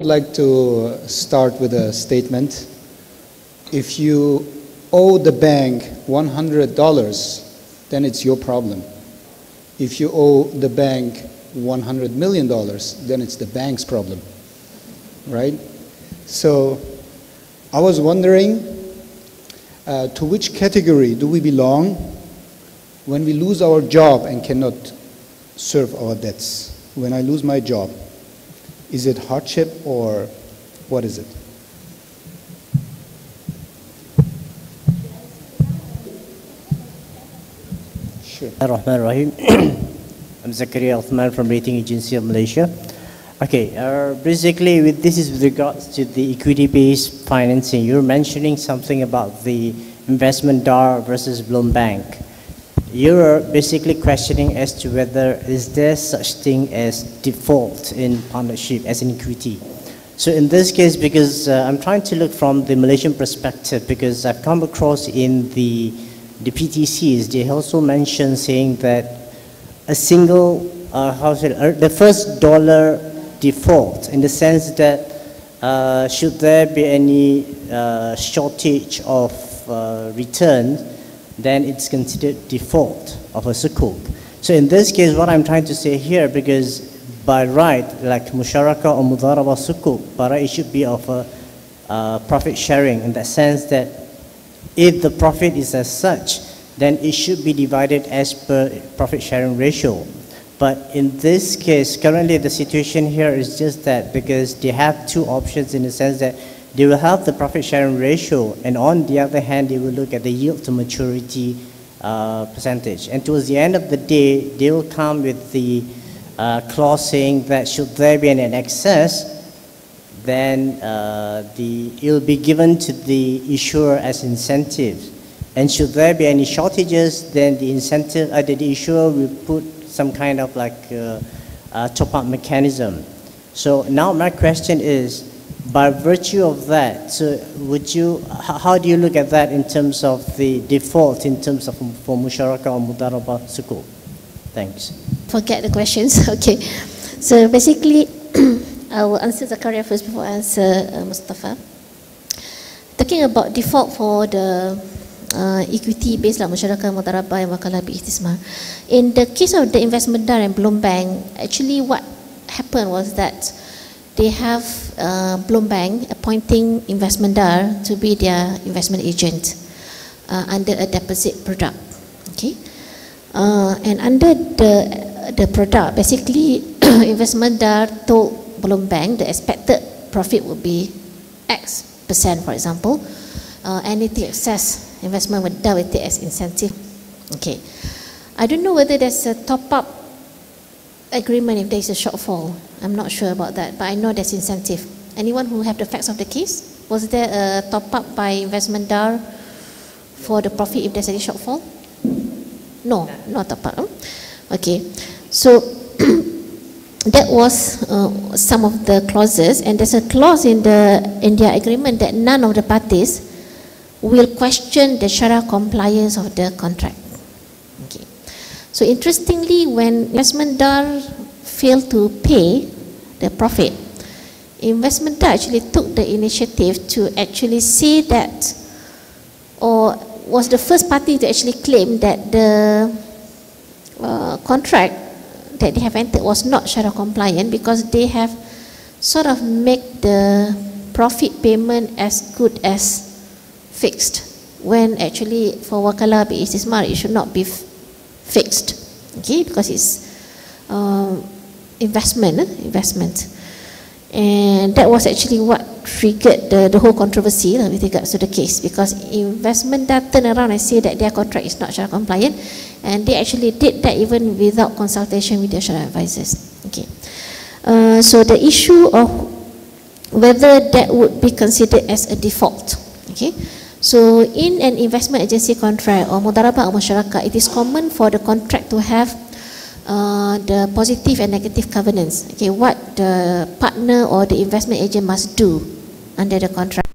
I'd like to start with a statement. If you owe the bank $100, then it's your problem. If you owe the bank $100 million, then it's the bank's problem, right? So I was wondering, to which category do we belong when we lose our job and cannot serve our debts? When I lose my job, is it hardship or what is it? Sure. Rahim. I'm Zakaria Uthman from Rating Agency of Malaysia. Okay, basically this is with regards to the equity-based financing. You're mentioning something about the investment DAR versus blown bank. You're basically questioning as to whether is there such thing as default in partnership as an equity. So in this case, because I'm trying to look from the Malaysian perspective, because I've come across in the PTCs, they also mention saying that a single, the first dollar default, in the sense that should there be any shortage of return, then it's considered default of a sukuk. So in this case, what I'm trying to say here, because by right, like musharaka or mudaraba sukuk, by right it should be of a profit sharing, in the sense that if the profit is as such, then it should be divided as per profit sharing ratio. But in this case, currently the situation here is just that, because they have two options, in the sense that they will have the profit sharing ratio, and on the other hand, they will look at the yield to maturity percentage. And towards the end of the day, they will come with the clause saying that should there be an excess, then it will be given to the issuer as incentive. And should there be any shortages, then the incentive, the issuer will put some kind of like top-up mechanism. So now my question is, by virtue of that, so would you, how do you look at that in terms of the default, in terms of for musharaka or mudaraba sukuk? Thanks. Forget the questions. Okay. So basically, I will answer Zakaria first before I answer Mustafa. Talking about default for the equity-based like musharaka, mudaraba, and wakalah bi-istismar. In the case of the investment DAR and blown bank, actually what happened was that they have blown bank appointing investment DAR to be their investment agent under a deposit product. Okay, and under the product, basically investment DAR told blown bank the expected profit would be X%, for example. Anything excess investment with DAR will take as incentive. Okay, I don't know whether there's a top-up agreement if there is a shortfall. I'm not sure about that, but I know there's incentive. Anyone who have the facts of the case? Was there a top-up by investment DAR for the profit if there's any shortfall? No, not top-up. Okay, so that was some of the clauses, and there's a clause in their agreement that none of the parties will question the Sharia compliance of the contract. Okay. So interestingly, when investment DAR failed to pay the profit, investment DAR actually took the initiative to actually say that, or was the first party to actually claim that the contract that they have entered was not Sharia compliant, because they have sort of made the profit payment as good as fixed, when actually for wakalah bi-istismar it should not be fixed, okay, because it's investment, and that was actually what triggered the whole controversy with regards to the case, because investment DAR turned around and said that their contract is not Sharia compliant, and they actually did that even without consultation with their Sharia advisors. Okay, so the issue of whether that would be considered as a default. Okay, so in an investment agency contract or mudarabah or musharaka, it is common for the contract to have the positive and negative covenants. Okay, what the partner or the investment agent must do under the contract.